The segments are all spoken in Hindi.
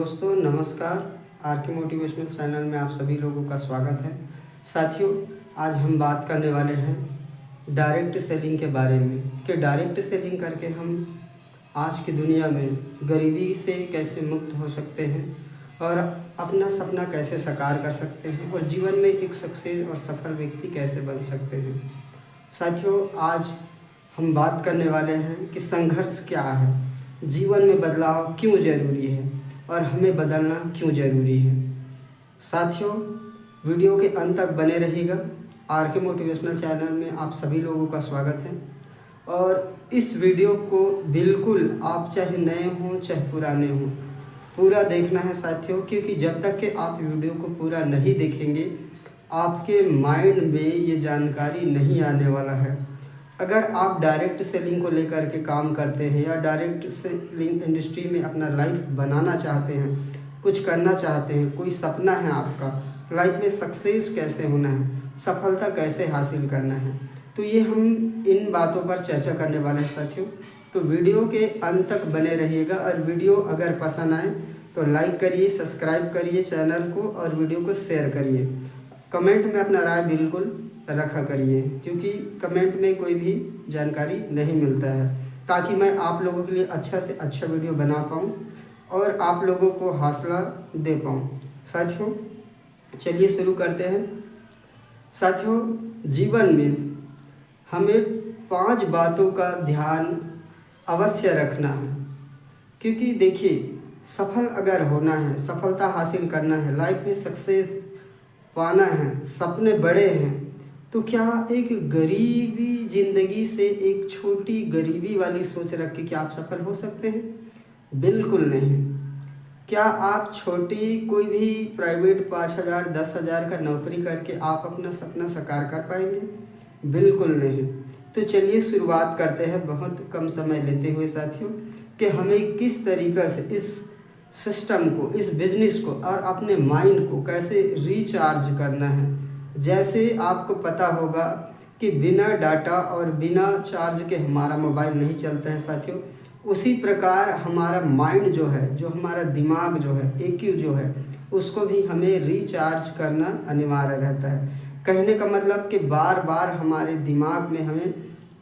दोस्तों नमस्कार। आर के मोटिवेशनल चैनल में आप सभी लोगों का स्वागत है। साथियों, आज हम बात करने वाले हैं डायरेक्ट सेलिंग के बारे में कि डायरेक्ट सेलिंग करके हम आज की दुनिया में गरीबी से कैसे मुक्त हो सकते हैं और अपना सपना कैसे साकार कर सकते हैं और जीवन में एक सक्सेस और सफल व्यक्ति कैसे बन सकते हैं। साथियों, आज हम बात करने वाले हैं कि संघर्ष क्या है, जीवन में बदलाव क्यों ज़रूरी है और हमें बदलना क्यों ज़रूरी है। साथियों, वीडियो के अंत तक बने रहिएगा। आर के मोटिवेशनल चैनल में आप सभी लोगों का स्वागत है और इस वीडियो को बिल्कुल आप चाहे नए हों चाहे पुराने हों पूरा देखना है साथियों, क्योंकि जब तक कि आप वीडियो को पूरा नहीं देखेंगे आपके माइंड में ये जानकारी नहीं आने वाला है। अगर आप डायरेक्ट सेलिंग को लेकर के काम करते हैं या डायरेक्ट सेलिंग इंडस्ट्री में अपना लाइफ बनाना चाहते हैं, कुछ करना चाहते हैं, कोई सपना है आपका, लाइफ में सक्सेस कैसे होना है, सफलता कैसे हासिल करना है, तो ये हम इन बातों पर चर्चा करने वाले हैं साथियों। तो वीडियो के अंत तक बने रहिएगा और वीडियो अगर पसंद आए तो लाइक करिए, सब्सक्राइब करिए चैनल को और वीडियो को शेयर करिए। कमेंट में अपना राय बिल्कुल रखा करिए, क्योंकि कमेंट में कोई भी जानकारी नहीं मिलता है, ताकि मैं आप लोगों के लिए अच्छा से अच्छा वीडियो बना पाऊँ और आप लोगों को हौसला दे पाऊँ। साथियों, चलिए शुरू करते हैं। साथियों, जीवन में हमें 5 बातों का ध्यान अवश्य रखना है, क्योंकि देखिए सफल अगर होना है, सफलता हासिल करना है, लाइफ में सक्सेस पाना है, सपने बड़े हैं, तो क्या एक गरीबी ज़िंदगी से एक छोटी गरीबी वाली सोच रख के क्या आप सफल हो सकते हैं? बिल्कुल नहीं। क्या आप छोटी कोई भी प्राइवेट 5,000 10,000 का नौकरी करके आप अपना सपना साकार कर पाएंगे? बिल्कुल नहीं। तो चलिए शुरुआत करते हैं बहुत कम समय लेते हुए साथियों, कि हमें किस तरीक़े से इस सिस्टम को, इस बिज़नेस को और अपने माइंड को कैसे रिचार्ज करना है। जैसे आपको पता होगा कि बिना डाटा और बिना चार्ज के हमारा मोबाइल नहीं चलता है साथियों, उसी प्रकार हमारा माइंड जो है, जो हमारा दिमाग जो है, EQ जो है, उसको भी हमें रिचार्ज करना अनिवार्य रहता है। कहने का मतलब कि बार बार हमारे दिमाग में हमें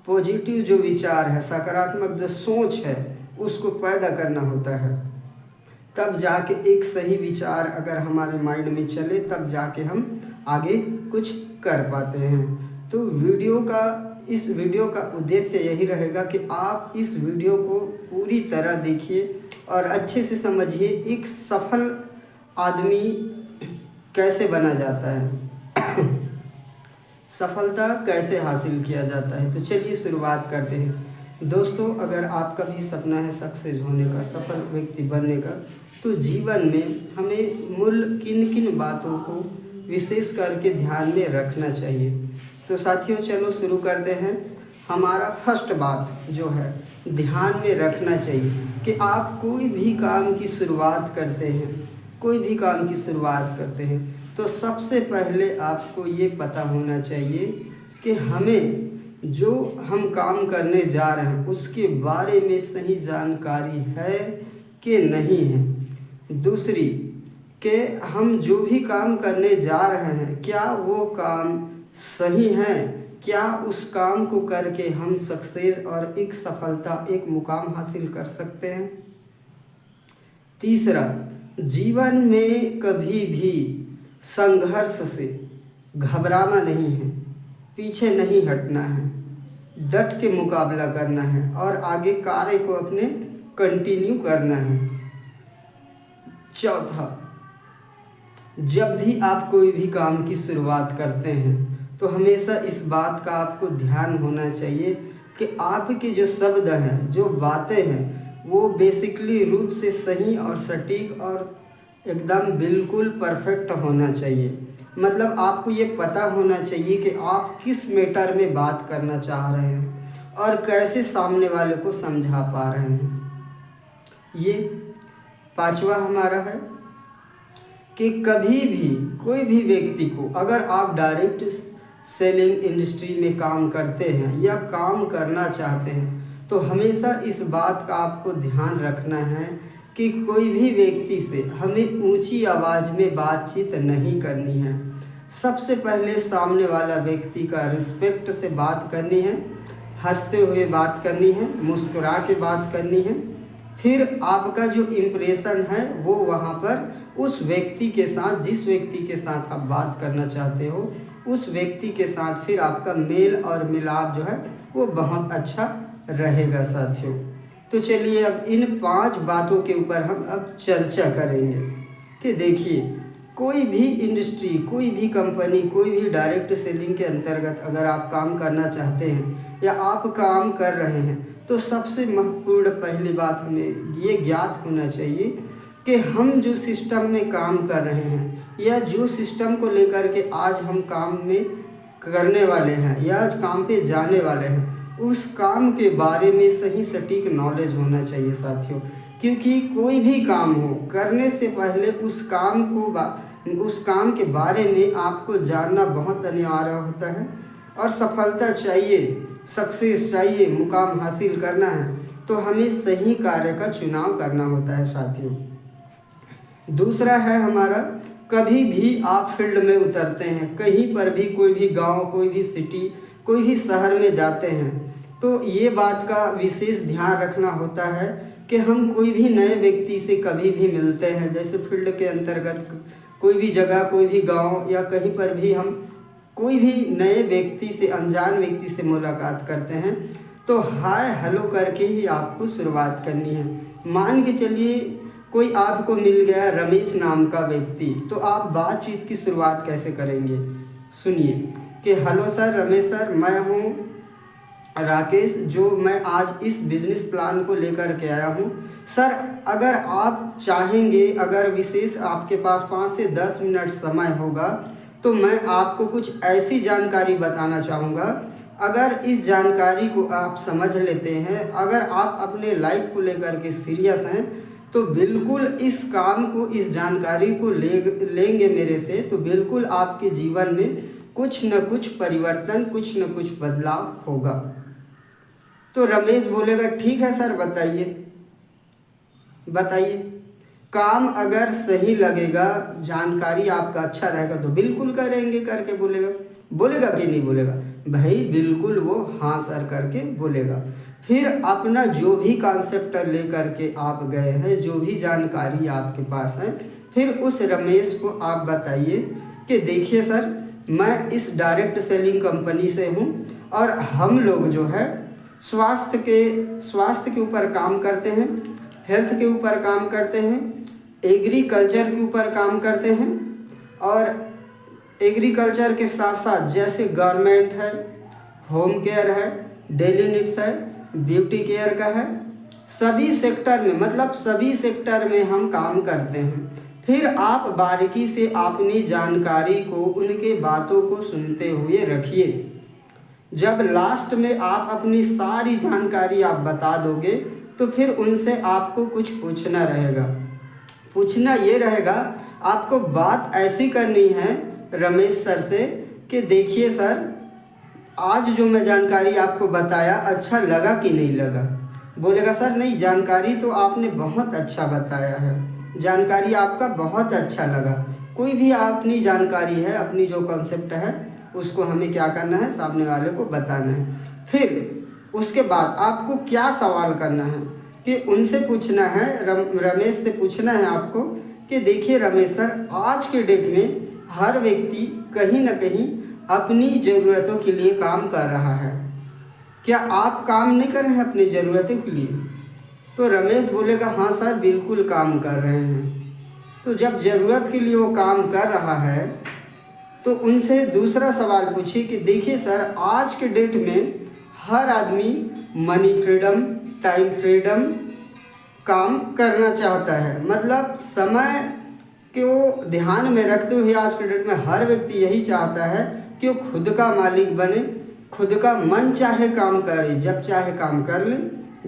पॉजिटिव जो विचार है, सकारात्मक जो सोच है, उसको पैदा करना होता है। तब जाके एक सही विचार अगर हमारे माइंड में चले, तब जाके हम आगे कुछ कर पाते हैं। तो इस वीडियो का उद्देश्य यही रहेगा कि आप इस वीडियो को पूरी तरह देखिए और अच्छे से समझिए एक सफल आदमी कैसे बना जाता है, सफलता कैसे हासिल किया जाता है। तो चलिए शुरुआत करते हैं। दोस्तों, अगर आपका भी सपना है सक्सेस होने का, सफल व्यक्ति बनने का, तो जीवन में हमें मूल किन किन बातों को विशेष करके ध्यान में रखना चाहिए। तो साथियों, चलो शुरू करते हैं। हमारा फर्स्ट बात जो है ध्यान में रखना चाहिए कि आप कोई भी काम की शुरुआत करते हैं, कोई भी काम की शुरुआत करते हैं, तो सबसे पहले आपको ये पता होना चाहिए कि हमें जो हम काम करने जा रहे हैं उसके बारे में सही जानकारी है कि नहीं है। दूसरी कि हम जो भी काम करने जा रहे हैं क्या वो काम सही है, क्या उस काम को करके हम सक्सेस और एक सफलता, एक मुकाम हासिल कर सकते हैं। तीसरा, जीवन में कभी भी संघर्ष से घबराना नहीं है, पीछे नहीं हटना है, डट के मुकाबला करना है और आगे कार्य को अपने कंटिन्यू करना है। चौथा, जब भी आप कोई भी काम की शुरुआत करते हैं तो हमेशा इस बात का आपको ध्यान होना चाहिए कि आपके जो शब्द हैं, जो बातें हैं, वो बेसिकली रूप से सही और सटीक और एकदम बिल्कुल परफेक्ट होना चाहिए। मतलब आपको ये पता होना चाहिए कि आप किस मैटर में बात करना चाह रहे हैं और कैसे सामने वाले को समझा पा रहे हैं। ये 5वां हमारा है कि कभी भी कोई भी व्यक्ति को, अगर आप डायरेक्ट सेलिंग इंडस्ट्री में काम करते हैं या काम करना चाहते हैं, तो हमेशा इस बात का आपको ध्यान रखना है कि कोई भी व्यक्ति से हमें ऊंची आवाज़ में बातचीत नहीं करनी है। सबसे पहले सामने वाला व्यक्ति का रिस्पेक्ट से बात करनी है, हंसते हुए बात करनी है, मुस्कुरा के बात करनी है। फिर आपका जो इम्प्रेशन है वो वहाँ पर उस व्यक्ति के साथ, जिस व्यक्ति के साथ आप बात करना चाहते हो, उस व्यक्ति के साथ फिर आपका मेल और मिलाप जो है वो बहुत अच्छा रहेगा साथियों। तो चलिए अब इन 5 बातों के ऊपर हम अब चर्चा करेंगे कि देखिए, कोई भी इंडस्ट्री, कोई भी कंपनी, कोई भी डायरेक्ट सेलिंग के अंतर्गत अगर आप काम करना चाहते हैं या आप काम कर रहे हैं तो सबसे महत्वपूर्ण पहली बात हमें ये ज्ञात होना चाहिए कि हम जो सिस्टम में काम कर रहे हैं या जो सिस्टम को लेकर के आज हम काम में करने वाले हैं या आज काम पे जाने वाले हैं, उस काम के बारे में सही सटीक नॉलेज होना चाहिए साथियों। क्योंकि कोई भी काम हो, करने से पहले उस काम के बारे में आपको जानना बहुत अनिवार्य होता है। और सफलता चाहिए, सक्सेस चाहिए, मुकाम हासिल करना है तो हमें सही कार्य का चुनाव करना होता है साथियों। दूसरा है हमारा, कभी भी आप फील्ड में उतरते हैं, कहीं पर भी, कोई भी गांव, कोई भी सिटी, कोई भी शहर में जाते हैं तो ये बात का विशेष ध्यान रखना होता है कि हम कोई भी नए व्यक्ति से कभी भी मिलते हैं, जैसे फील्ड के अंतर्गत कोई भी जगह, कोई भी गांव या कहीं पर भी हम कोई भी नए व्यक्ति से, अनजान व्यक्ति से मुलाकात करते हैं तो हाय हेलो करके ही आपको शुरुआत करनी है। मान के चलिए कोई आपको मिल गया रमेश नाम का व्यक्ति, तो आप बातचीत की शुरुआत कैसे करेंगे? सुनिए कि हेलो सर, रमेश सर, मैं हूँ राकेश, जो मैं आज इस बिजनेस प्लान को लेकर के आया हूँ। सर अगर आप चाहेंगे, अगर विशेष आपके पास 5 से 10 मिनट समय होगा तो मैं आपको कुछ ऐसी जानकारी बताना चाहूँगा। अगर इस जानकारी को आप समझ लेते हैं, अगर आप अपने लाइफ को लेकर के सीरियस हैं तो बिल्कुल इस काम को, इस जानकारी को लेंगे मेरे से, तो बिल्कुल आपके जीवन में कुछ न कुछ परिवर्तन, कुछ न कुछ बदलाव होगा। तो रमेश बोलेगा ठीक है सर, बताइए। काम अगर सही लगेगा, जानकारी आपका अच्छा रहेगा तो बिल्कुल करेंगे करके बोलेगा कि नहीं बोलेगा? भाई बिल्कुल वो हाँ सर करके बोलेगा। फिर अपना जो भी कॉन्सेप्ट लेकर के आप गए हैं, जो भी जानकारी आपके पास है, फिर उस रमेश को आप बताइए कि देखिए सर, मैं इस डायरेक्ट सेलिंग कंपनी से हूँ और हम लोग जो है स्वास्थ्य के ऊपर काम करते हैं, हेल्थ के ऊपर काम करते हैं, एग्रीकल्चर के ऊपर काम करते हैं और एग्रीकल्चर के साथ साथ जैसे गारमेंट है, होम केयर है, डेली नीड्स है, ब्यूटी केयर का है, सभी सेक्टर में, मतलब सभी सेक्टर में हम काम करते हैं। फिर आप बारीकी से अपनी जानकारी को, उनके बातों को सुनते हुए रखिए। जब लास्ट में आप अपनी सारी जानकारी आप बता दोगे तो फिर उनसे आपको कुछ पूछना रहेगा। पूछना ये रहेगा, आपको बात ऐसी करनी है रमेश सर से कि देखिए सर, आज जो मैं जानकारी आपको बताया अच्छा लगा कि नहीं लगा? बोलेगा सर नहीं, जानकारी तो आपने बहुत अच्छा बताया है, जानकारी आपका बहुत अच्छा लगा। कोई भी अपनी जानकारी है, अपनी जो कॉन्सेप्ट है उसको हमें क्या करना है, सामने वाले को बताना है। फिर उसके बाद आपको क्या सवाल करना है कि उनसे पूछना है, रमेश से पूछना है आपको कि देखिए रमेश सर, आज के डेट में हर व्यक्ति कहीं ना कहीं अपनी ज़रूरतों के लिए काम कर रहा है, क्या आप काम नहीं कर रहे हैं अपनी ज़रूरतों के लिए? तो रमेश बोलेगा हाँ सर, बिल्कुल काम कर रहे हैं। तो जब ज़रूरत के लिए वो काम कर रहा है तो उनसे दूसरा सवाल पूछिए कि देखिए सर, आज के डेट में हर आदमी मनी फ्रीडम, टाइम फ्रीडम काम करना चाहता है। मतलब समय को ध्यान में रखते हुए आज के डेट में हर व्यक्ति यही चाहता है कि वो खुद का मालिक बने, खुद का मन चाहे काम करे, जब चाहे काम कर ले,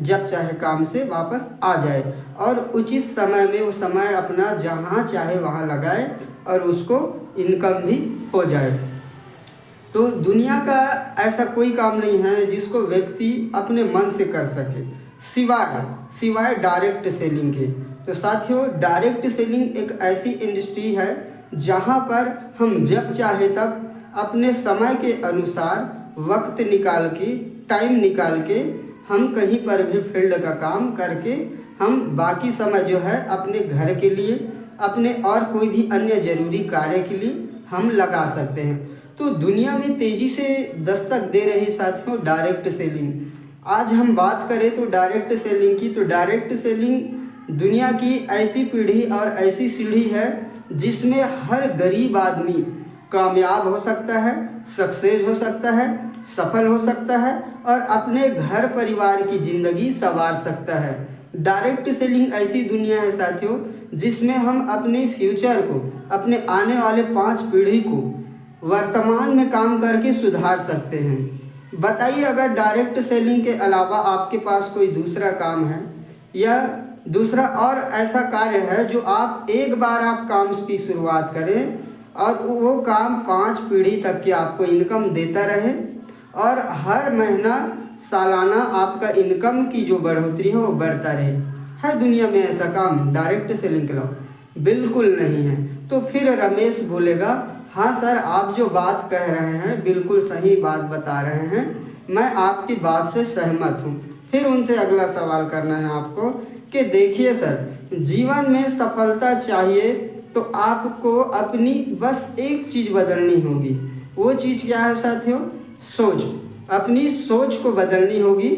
जब चाहे काम से वापस आ जाए और उचित समय में वो समय अपना जहाँ चाहे वहाँ लगाए और उसको इनकम भी हो जाए। तो दुनिया का ऐसा कोई काम नहीं है जिसको व्यक्ति अपने मन से कर सके, सिवाय डायरेक्ट सेलिंग के। तो साथियों, डायरेक्ट सेलिंग एक ऐसी इंडस्ट्री है जहां पर हम जब चाहे तब अपने समय के अनुसार वक्त निकाल के, टाइम निकाल के हम कहीं पर भी फील्ड का काम करके हम बाकी समय जो है अपने घर के लिए, अपने और कोई भी अन्य ज़रूरी कार्य के लिए हम लगा सकते हैं। तो दुनिया में तेज़ी से दस्तक दे रही साथियों डायरेक्ट सेलिंग। आज हम बात करें तो डायरेक्ट सेलिंग की, तो डायरेक्ट सेलिंग दुनिया की ऐसी पीढ़ी और ऐसी सीढ़ी है जिसमें हर गरीब आदमी कामयाब हो सकता है, सक्सेस हो सकता है, सफल हो सकता है और अपने घर परिवार की ज़िंदगी संवार सकता है। डायरेक्ट सेलिंग ऐसी दुनिया है साथियों जिसमें हम अपने फ्यूचर को, अपने आने वाले 5 पीढ़ी को वर्तमान में काम करके सुधार सकते हैं। बताइए, अगर डायरेक्ट सेलिंग के अलावा आपके पास कोई दूसरा काम है या दूसरा और ऐसा कार्य है जो आप एक बार आप काम की शुरुआत करें और वो काम 5 पीढ़ी तक की आपको इनकम देता रहे और हर महीना सालाना आपका इनकम की जो बढ़ोतरी है वो बढ़ता रहे। है दुनिया में ऐसा काम डायरेक्ट सेलिंग के अलावा? बिल्कुल नहीं है। तो फिर रमेश बोलेगा, हाँ सर, आप जो बात कह रहे हैं बिल्कुल सही बात बता रहे हैं, मैं आपकी बात से सहमत हूँ। फिर उनसे अगला सवाल करना है आपको कि देखिए सर, जीवन में सफलता चाहिए तो आपको अपनी बस एक चीज़ बदलनी होगी। वो चीज़ क्या है साथियों? सोच। अपनी सोच को बदलनी होगी।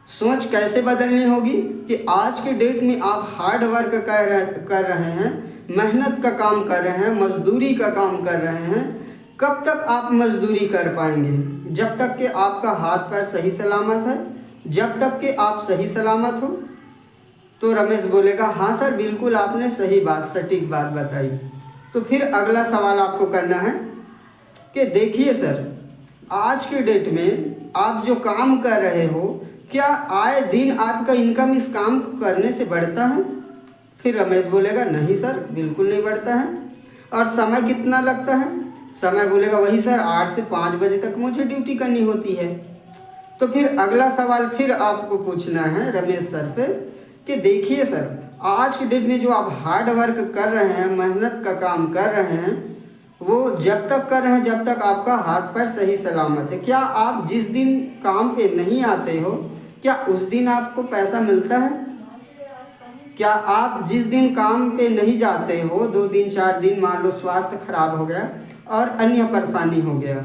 सोच कैसे बदलनी होगी कि आज के डेट में आप हार्ड वर्क कर रहे हैं, मेहनत का काम कर रहे हैं, मजदूरी का काम कर रहे हैं। कब तक आप मजदूरी कर पाएंगे? जब तक कि आपका हाथ पैर सही सलामत है, जब तक कि आप सही सलामत हो। तो रमेश बोलेगा, हाँ सर, बिल्कुल आपने सही बात, सटीक बात बताई। तो फिर अगला सवाल आपको करना है कि देखिए सर, आज के डेट में आप जो काम कर रहे हो, क्या आए दिन आपका इनकम इस काम को करने से बढ़ता है? फिर रमेश बोलेगा, नहीं सर, बिल्कुल नहीं बढ़ता है। और समय कितना लगता है? समय बोलेगा, वही सर, 8 से 5 बजे तक मुझे ड्यूटी करनी होती है। तो फिर अगला सवाल फिर आपको पूछना है रमेश सर से कि देखिए सर, आज के डेट में जो आप हार्ड वर्क कर रहे हैं, मेहनत का काम कर रहे हैं, वो जब तक कर रहे हैं जब तक आपका हाथ पैर सही सलामत है। क्या आप जिस दिन काम पे नहीं आते हो, क्या उस दिन आपको पैसा मिलता है? क्या आप जिस दिन काम पे नहीं जाते हो, 2 दिन 4 दिन मान लो स्वास्थ्य खराब हो गया और अन्य परेशानी हो गया,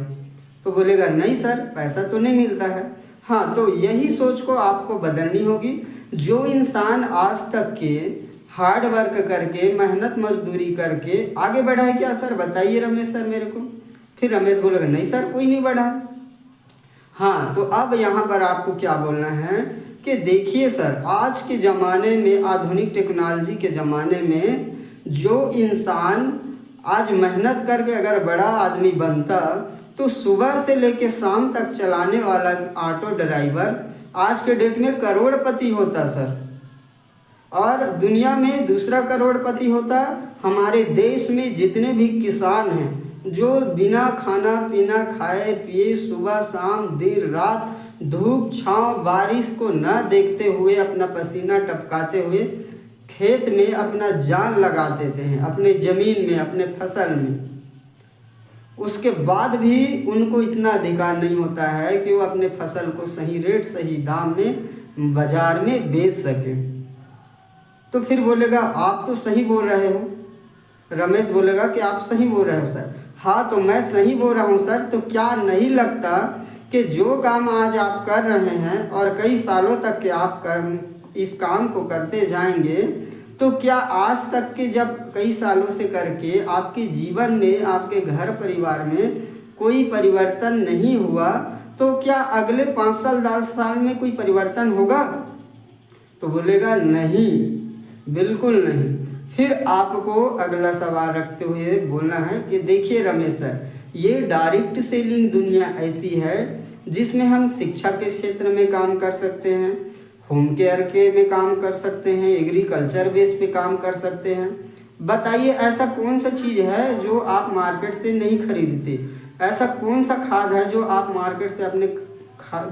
तो बोलेगा नहीं सर, पैसा तो नहीं मिलता है। हाँ, तो यही सोच को आपको बदलनी होगी। जो इंसान आज तक के हार्ड वर्क करके, मेहनत मजदूरी करके आगे बढ़ा है क्या सर? बताइए रमेश सर मेरे को। फिर रमेश बोलेगा, नहीं सर, कोई नहीं बढ़ा। हाँ, तो अब यहाँ पर आपको क्या बोलना है कि देखिए सर, आज के ज़माने में, आधुनिक टेक्नोलॉजी के ज़माने में, जो इंसान आज मेहनत करके अगर बड़ा आदमी बनता तो सुबह से लेकर शाम तक चलाने वाला ऑटो ड्राइवर आज के डेट में करोड़पति होता सर। और दुनिया में दूसरा करोड़पति होता हमारे देश में जितने भी किसान हैं जो बिना खाना पीना खाए पिए सुबह शाम दिन रात धूप छांव बारिश को न देखते हुए, अपना पसीना टपकाते हुए खेत में अपना जान लगा देते हैं, अपने ज़मीन में, अपने फसल में। उसके बाद भी उनको इतना अधिकार नहीं होता है कि वो अपने फसल को सही रेट, सही दाम में बाजार में बेच सके। तो फिर बोलेगा, आप तो सही बोल रहे हो। रमेश बोलेगा कि आप सही बोल रहे हो सर। हाँ, तो मैं सही बोल रहा हूँ सर। तो क्या नहीं लगता कि जो काम आज आप कर रहे हैं और कई सालों तक के आप इस काम को करते जाएंगे, तो क्या आज तक के जब कई सालों से करके आपके जीवन में, आपके घर परिवार में कोई परिवर्तन नहीं हुआ, तो क्या अगले 5 साल 10 साल में कोई परिवर्तन होगा? तो बोलेगा नहीं, बिल्कुल नहीं। फिर आपको अगला सवाल रखते हुए बोलना है कि देखिए रमेश सर, ये डायरेक्ट सेलिंग दुनिया ऐसी है जिसमें हम शिक्षा के क्षेत्र में काम कर सकते हैं, होम केयर के में काम कर सकते हैं, एग्रीकल्चर बेस पे काम कर सकते हैं। बताइए, ऐसा कौन सा चीज़ है जो आप मार्केट से नहीं खरीदते? ऐसा कौन सा खाद है जो आप मार्केट से अपने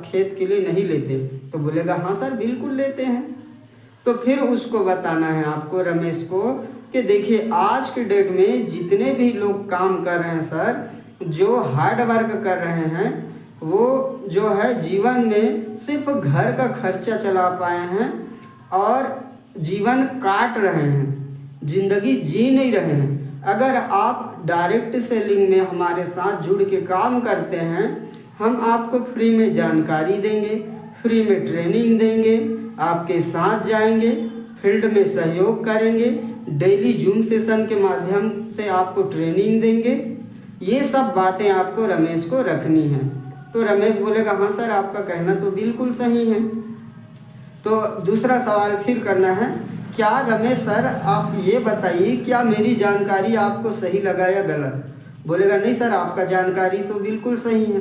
खेत के लिए नहीं लेते? तो बोलेगा, हाँ सर, बिल्कुल लेते हैं। तो फिर उसको बताना है आपको, रमेश को, कि देखिए आज के डेट में जितने भी लोग काम कर रहे हैं सर, जो हार्ड वर्क कर रहे हैं, वो जो है जीवन में सिर्फ घर का खर्चा चला पाए हैं और जीवन काट रहे हैं, जिंदगी जी नहीं रहे हैं। अगर आप डायरेक्ट सेलिंग में हमारे साथ जुड़ के काम करते हैं, हम आपको फ्री में जानकारी देंगे, फ्री में ट्रेनिंग देंगे, आपके साथ जाएंगे, फील्ड में सहयोग करेंगे, डेली जूम सेशन के माध्यम से आपको ट्रेनिंग देंगे। ये सब बातें आपको रमेश को रखनी है। तो रमेश बोलेगा हाँ सर, आपका कहना तो बिल्कुल सही है। तो दूसरा सवाल फिर करना है, क्या रमेश सर आप ये बताइए, क्या मेरी जानकारी आपको सही लगा या गलत? बोलेगा नहीं सर, आपका जानकारी तो बिल्कुल सही है।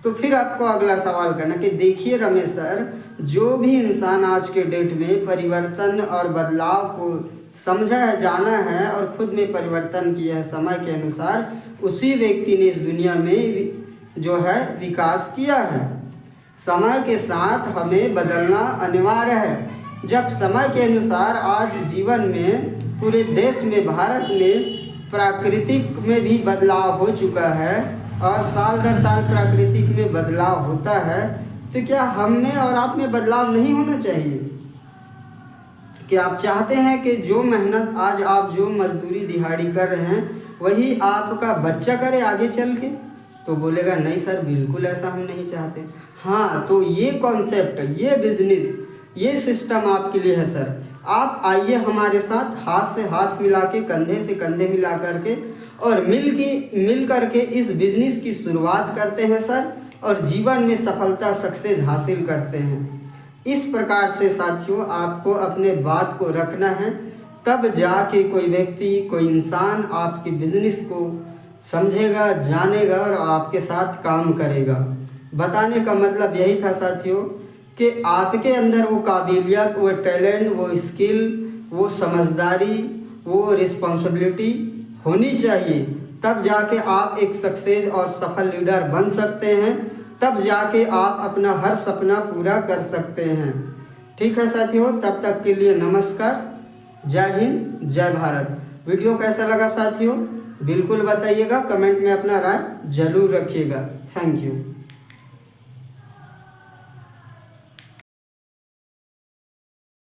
तो फिर आपको अगला सवाल करना कि देखिए रमेश सर, जो भी इंसान आज के डेट में परिवर्तन और बदलाव को समझा है, जाना है और खुद में परिवर्तन किया है समय के अनुसार, उसी व्यक्ति ने इस दुनिया में जो है विकास किया है। समय के साथ हमें बदलना अनिवार्य है। जब समय के अनुसार आज जीवन में पूरे देश में, भारत में प्राकृतिक में भी बदलाव हो चुका है और साल दर साल प्राकृतिक में बदलाव होता है, तो क्या हम में और आप में बदलाव नहीं होना चाहिए? कि आप चाहते हैं कि जो मेहनत आज आप जो मजदूरी दिहाड़ी कर रहे हैं, वही आपका बच्चा करे आगे चल के? तो बोलेगा नहीं सर, बिल्कुल ऐसा हम नहीं चाहते। हाँ, तो ये कॉन्सेप्ट, ये बिजनेस, ये सिस्टम आपके लिए है सर। आप आइए हमारे साथ, हाथ से हाथ मिला के, कंधे से कंधे मिला करके और मिल करके इस बिजनेस की शुरुआत करते हैं सर, और जीवन में सफलता, सक्सेस हासिल करते हैं। इस प्रकार से साथियों आपको अपने बात को रखना है, तब जाके कोई व्यक्ति, कोई इंसान आपके बिजनेस को समझेगा, जानेगा और आपके साथ काम करेगा। बताने का मतलब यही था साथियों कि आपके अंदर वो काबिलियत, वो टैलेंट, वो स्किल, वो समझदारी, वो रिस्पॉन्सिबिलिटी होनी चाहिए, तब जाके आप एक सक्सेस और सफल लीडर बन सकते हैं, तब जाके आप अपना हर सपना पूरा कर सकते हैं। ठीक है साथियों, तब तक के लिए नमस्कार, जय हिंद, जय भारत। वीडियो कैसा लगा साथियों बिल्कुल बताइएगा, कमेंट में अपना राय जरूर रखिएगा। Thank you.